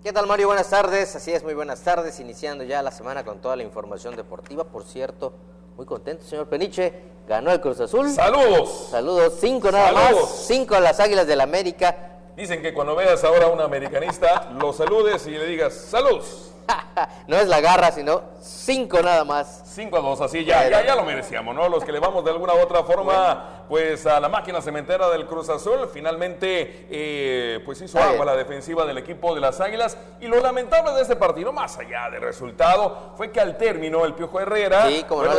¿Qué tal, Mario? Buenas tardes. Así es, muy buenas tardes, iniciando ya la semana con toda la información deportiva. Por cierto, muy contento, señor Peniche, ganó el Cruz Azul. ¡Saludos! Saludos, 5 nada más, 5 a las Águilas del América. Dicen que cuando veas ahora a un americanista, lo saludes y le digas ¡saludos! No es la garra, sino 5 nada más. 5-2, así ya lo merecíamos, ¿no? Los que le vamos de alguna u otra forma, pues a la máquina cementera del Cruz Azul, finalmente pues hizo agua la defensiva del equipo de las Águilas. Y lo lamentable de este partido, más allá del resultado, fue que al término el Piojo Herrera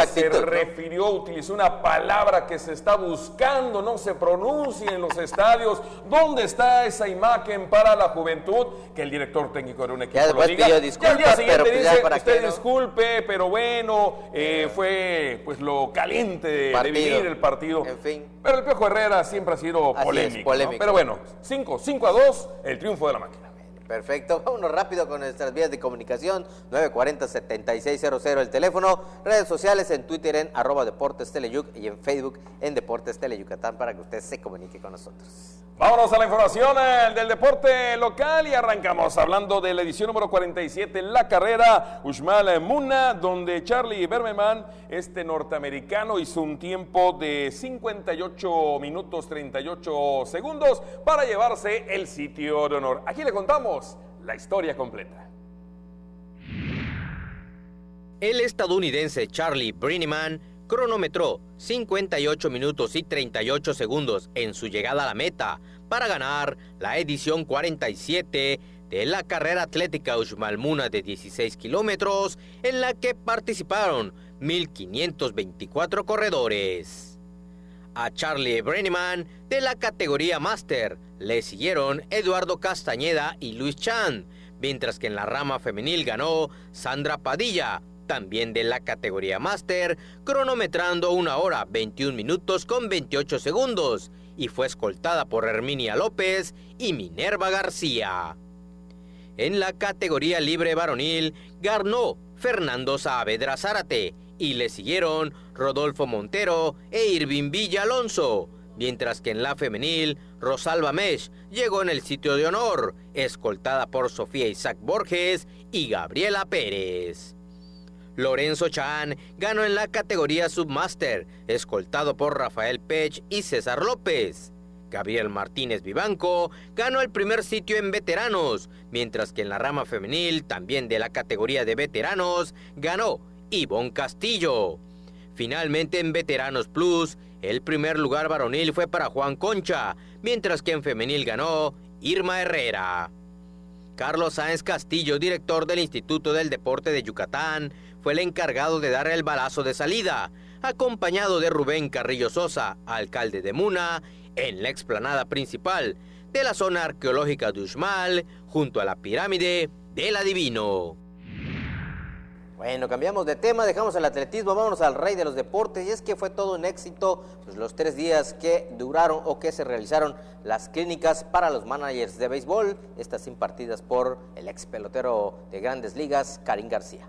se refirió, utilizó una palabra que se está buscando, no se pronuncia en los estadios. ¿Dónde está esa imagen para la juventud? Que el director técnico de un equipo lo diga. Y al día siguiente dice, usted disculpe, pero bueno, fue pues lo caliente de vivir el partido. En fin. Pero el Piojo Herrera siempre ha sido polémico, ¿no? Pero bueno, 5-2, el triunfo de la máquina. Perfecto, vámonos rápido con nuestras vías de comunicación, 940-7600 el teléfono, redes sociales en Twitter en @DeportesTeleYuc y en Facebook en Deportes Teleyucatán para que usted se comunique con nosotros. Vámonos a la información del deporte local y arrancamos hablando de la edición número 47, la carrera Uxmal Muna, donde Charlie Bermeman, este norteamericano, hizo un tiempo de 58 minutos 38 segundos para llevarse el sitio de honor. Aquí le contamos la historia completa. El estadounidense Charlie Brenneman cronometró 58 minutos y 38 segundos en su llegada a la meta para ganar la edición 47 de la carrera atlética Uxmal Muna de 16 kilómetros, en la que participaron 1,524 corredores. A Charlie Brenneman de la categoría Master le siguieron Eduardo Castañeda y Luis Chan, mientras que en la rama femenil ganó Sandra Padilla, también de la categoría Master, cronometrando 1 hora 21 minutos con 28 segundos, y fue escoltada por Herminia López y Minerva García. En la categoría libre varonil ganó Fernando Saavedra Zárate, y le siguieron Rodolfo Montero e Irving Villa Alonso, mientras que en la femenil Rosalba Mesh llegó en el sitio de honor, escoltada por Sofía Isaac Borges y Gabriela Pérez. Lorenzo Chan ganó en la categoría Submaster, escoltado por Rafael Pech y César López. Gabriel Martínez Vivanco ganó el primer sitio en veteranos, mientras que en la rama femenil, también de la categoría de veteranos, ganó Ivonne Castillo. Finalmente en Veteranos Plus, el primer lugar varonil fue para Juan Concha, mientras que en femenil ganó Irma Herrera. Carlos Sáenz Castillo, director del Instituto del Deporte de Yucatán, fue el encargado de dar el balazo de salida, acompañado de Rubén Carrillo Sosa, alcalde de Muna, en la explanada principal de la zona arqueológica de Uxmal, junto a la pirámide del Adivino. Bueno, cambiamos de tema, dejamos el atletismo, vámonos al rey de los deportes, y es que fue todo un éxito pues, los 3 días que duraron o que se realizaron las clínicas para los managers de béisbol, estas impartidas por el ex pelotero de Grandes Ligas, Karim García.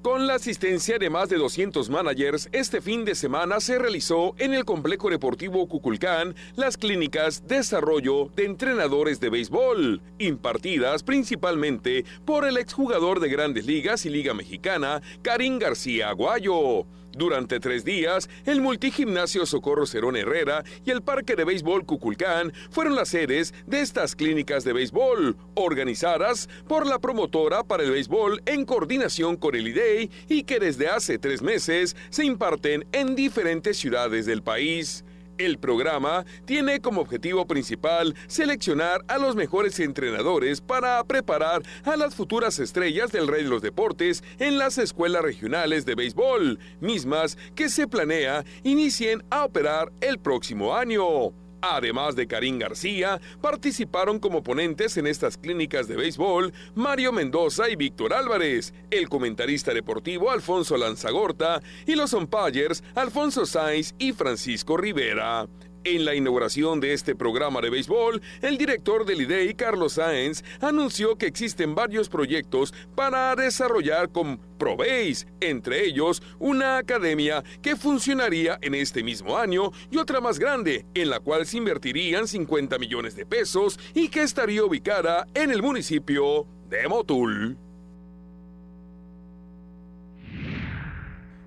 Con la asistencia de más de 200 managers, este fin de semana se realizó en el Complejo Deportivo Cuculcán las clínicas Desarrollo de Entrenadores de Béisbol, impartidas principalmente por el exjugador de Grandes Ligas y Liga Mexicana, Karim García Aguayo. Durante 3 días, el multigimnasio Socorro Cerón Herrera y el Parque de Béisbol Cuculcán fueron las sedes de estas clínicas de béisbol, organizadas por la promotora para el béisbol en coordinación con el IDEI y que desde hace 3 meses se imparten en diferentes ciudades del país. El programa tiene como objetivo principal seleccionar a los mejores entrenadores para preparar a las futuras estrellas del rey de los deportes en las escuelas regionales de béisbol, mismas que se planea inicien a operar el próximo año. Además de Karim García, participaron como ponentes en estas clínicas de béisbol Mario Mendoza y Víctor Álvarez, el comentarista deportivo Alfonso Lanzagorta y los umpires Alfonso Sainz y Francisco Rivera. En la inauguración de este programa de béisbol, el director del IDEI, Carlos Sáenz, anunció que existen varios proyectos para desarrollar con ProBéis, entre ellos una academia que funcionaría en este mismo año y otra más grande, en la cual se invertirían 50 millones de pesos y que estaría ubicada en el municipio de Motul.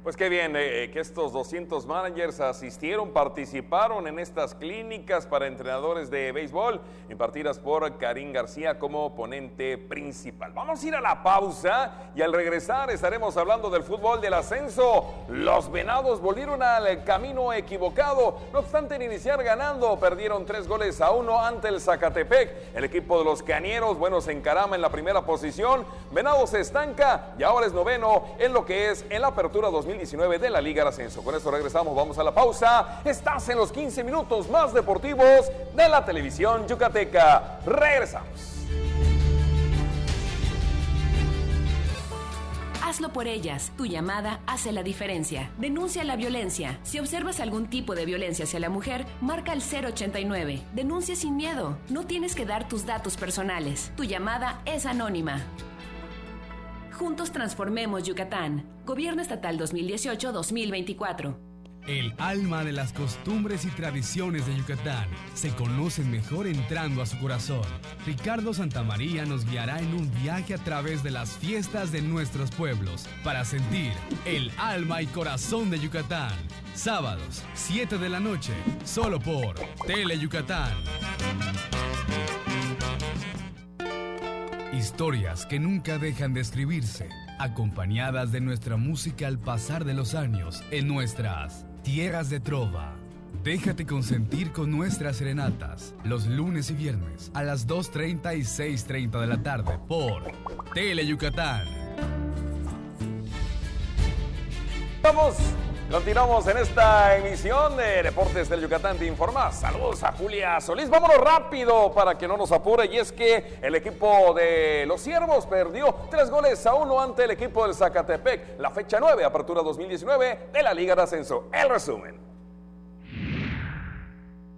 Pues qué bien que estos 200 managers asistieron, participaron en estas clínicas para entrenadores de béisbol, impartidas por Karim García como ponente principal. Vamos a ir a la pausa y al regresar estaremos hablando del fútbol del ascenso. Los Venados volvieron al camino equivocado, no obstante en iniciar ganando, perdieron 3-1 ante el Zacatepec. El equipo de los Cañeros, bueno, se encarama en la primera posición, Venados se estanca y ahora es noveno en lo que es en la apertura 2019 de la Liga de Ascenso. Con esto regresamos, vamos a la pausa. Estás en los 15 minutos más deportivos de la televisión yucateca. Regresamos. Hazlo por ellas. Tu llamada hace la diferencia. Denuncia la violencia. Si observas algún tipo de violencia hacia la mujer, marca el 089. Denuncia sin miedo. No tienes que dar tus datos personales. Tu llamada es anónima. Juntos transformemos Yucatán. Gobierno Estatal 2018-2024. El alma de las costumbres y tradiciones de Yucatán se conocen mejor entrando a su corazón. Ricardo Santamaría nos guiará en un viaje a través de las fiestas de nuestros pueblos para sentir el alma y corazón de Yucatán. Sábados, 7 de la noche, solo por Tele Yucatán. Historias que nunca dejan de escribirse, acompañadas de nuestra música al pasar de los años en nuestras tierras de trova. Déjate consentir con nuestras serenatas, los lunes y viernes a las 2:30 y 6:30 de la tarde por Tele Yucatán. Continuamos en esta emisión de Deportes del Yucatán Te Informa. Saludos a Julia Solís. Vámonos rápido para que no nos apure. Y es que el equipo de los Ciervos perdió 3-1 ante el equipo del Zacatepec. La fecha 9, apertura 2019 de la Liga de Ascenso. El resumen.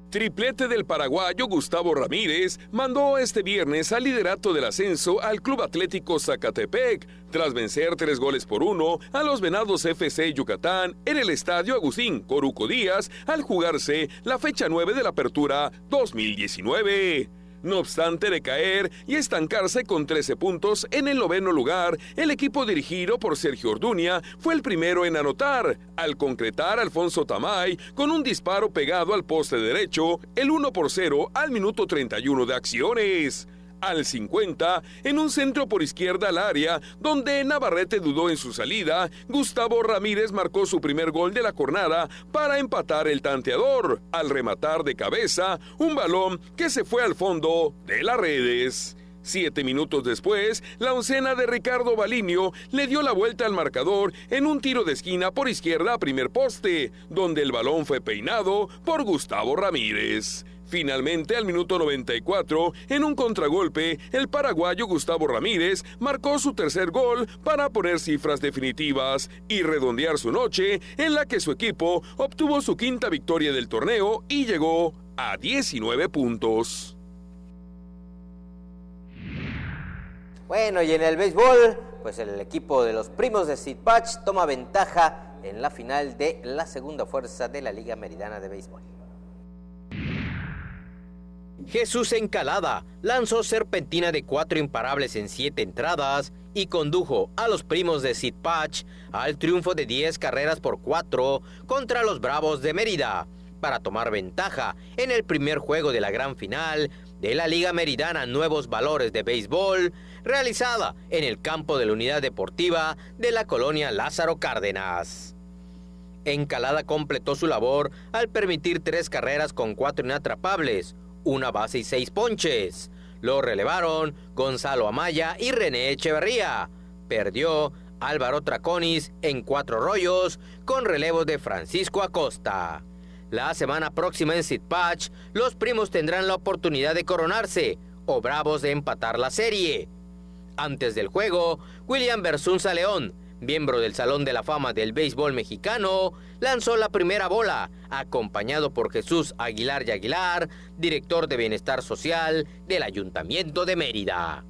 Triplete del paraguayo Gustavo Ramírez mandó este viernes al liderato del ascenso al Club Atlético Zacatepec, tras vencer 3-1 a los Venados FC Yucatán en el estadio Agustín Coruco Díaz al jugarse la fecha 9 de la apertura 2019. No obstante de caer y estancarse con 13 puntos en el noveno lugar, el equipo dirigido por Sergio Orduña fue el primero en anotar, al concretar Alfonso Tamay con un disparo pegado al poste derecho, el 1-0 al minuto 31 de acciones. Al 50, en un centro por izquierda al área, donde Navarrete dudó en su salida, Gustavo Ramírez marcó su primer gol de la jornada para empatar el tanteador, al rematar de cabeza un balón que se fue al fondo de las redes. 7 minutos después, la oncena de Ricardo Balinio le dio la vuelta al marcador en un tiro de esquina por izquierda a primer poste, donde el balón fue peinado por Gustavo Ramírez. Finalmente, al minuto 94, en un contragolpe, el paraguayo Gustavo Ramírez marcó su tercer gol para poner cifras definitivas y redondear su noche, en la que su equipo obtuvo su quinta victoria del torneo y llegó a 19 puntos. Bueno, y en el béisbol, pues el equipo de los Primos de Sitpach toma ventaja en la final de la segunda fuerza de la Liga Meridana de Béisbol. Jesús Encalada lanzó serpentina de 4 imparables en 7 entradas y condujo a los Primos de Sitpach al triunfo de 10-4 contra los Bravos de Mérida, para tomar ventaja en el primer juego de la gran final de la Liga Meridana Nuevos Valores de Béisbol, realizada en el campo de la Unidad Deportiva de la colonia Lázaro Cárdenas. Encalada completó su labor al permitir 3 carreras con 4 inatrapables, 1 base y 6 ponches. Lo relevaron Gonzalo Amaya y René Echeverría. Perdió Álvaro Traconis en 4 rollos con relevos de Francisco Acosta. La semana próxima en Sitpach, los Primos tendrán la oportunidad de coronarse o Bravos de empatar la serie. Antes del juego, William Bersunza León, miembro del Salón de la Fama del Béisbol Mexicano, lanzó la primera bola, acompañado por Jesús Aguilar y Aguilar, director de Bienestar Social del Ayuntamiento de Mérida.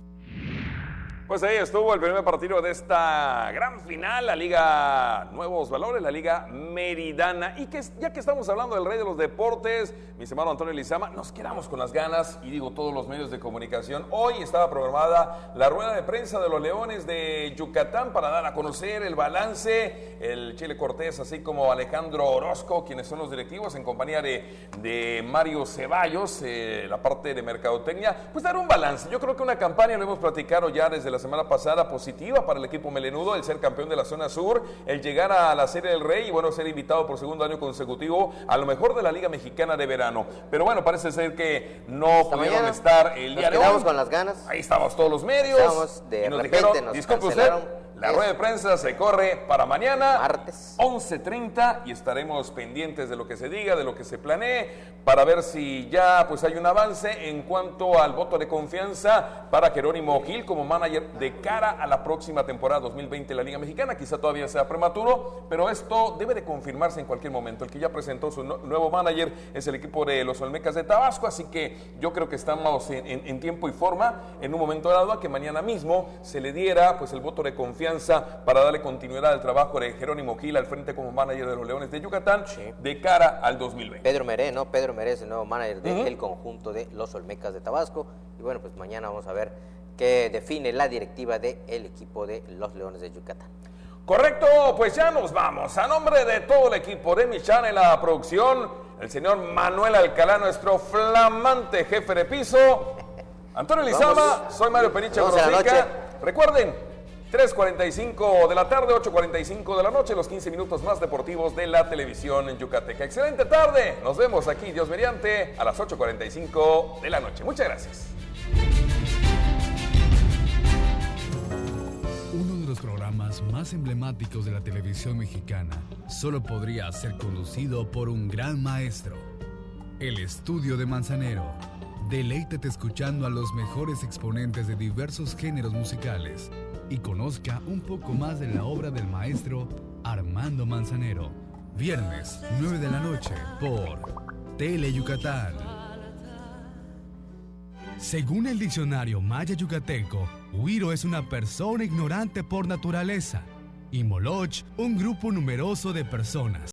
Pues ahí estuvo el primer partido de esta gran final, la Liga Nuevos Valores, la Liga Meridana. Y que ya que estamos hablando del rey de los deportes, mi hermano Antonio Lizama, nos quedamos con las ganas, y digo todos los medios de comunicación. Hoy estaba programada la rueda de prensa de los Leones de Yucatán para dar a conocer el balance. El Chile Cortés, así como Alejandro Orozco, quienes son los directivos, en compañía de Mario Ceballos, la parte de mercadotecnia, pues dar un balance. Yo creo que una campaña, lo hemos platicado ya desde la semana pasada, positiva para el equipo melenudo, el ser campeón de la zona sur, el llegar a la Serie del Rey y bueno, ser invitado por segundo año consecutivo a lo mejor de la Liga Mexicana de Verano. Pero bueno, parece ser que no pudieron estar el día de hoy. Nos quedamos con las ganas. Ahí estábamos todos los medios. Y nos dijeron, disculpe usted, la rueda de prensa se corre para mañana, martes 11:30, y estaremos pendientes de lo que se diga, de lo que se planee, para ver si ya pues hay un avance en cuanto al voto de confianza para Jerónimo Gil como manager de cara a la próxima temporada 2020 de la Liga Mexicana. Quizá todavía sea prematuro, pero esto debe de confirmarse en cualquier momento. El que ya presentó su nuevo manager es el equipo de los Olmecas de Tabasco, así que yo creo que estamos en tiempo y forma, en un momento dado, a que mañana mismo se le diera pues el voto de confianza para darle continuidad al trabajo de Jerónimo Gil al frente como manager de los Leones de Yucatán de cara al 2020. Pedro Meré es el nuevo manager del conjunto de los Olmecas de Tabasco. Y bueno, pues mañana vamos a ver qué define la directiva del equipo de los Leones de Yucatán. Correcto, pues ya nos vamos. A nombre de todo el equipo de Michan en la producción, el señor Manuel Alcalá, nuestro flamante jefe de piso, Antonio Lizama, soy Mario Peniche Gorosica. Recuerden, 3:45 de la tarde, 8:45 de la noche, los 15 minutos más deportivos de la televisión en yucateca. Excelente tarde, nos vemos aquí, Dios mediante, a las 8:45 de la noche. Muchas gracias. Uno de los programas más emblemáticos de la televisión mexicana solo podría ser conducido por un gran maestro. El Estudio de Manzanero. Deleítate escuchando a los mejores exponentes de diversos géneros musicales y conozca un poco más de la obra del maestro Armando Manzanero. Viernes, 9 de la noche, por Tele Yucatán. Según el diccionario maya yucateco, Huiro es una persona ignorante por naturaleza y Moloch, un grupo numeroso de personas.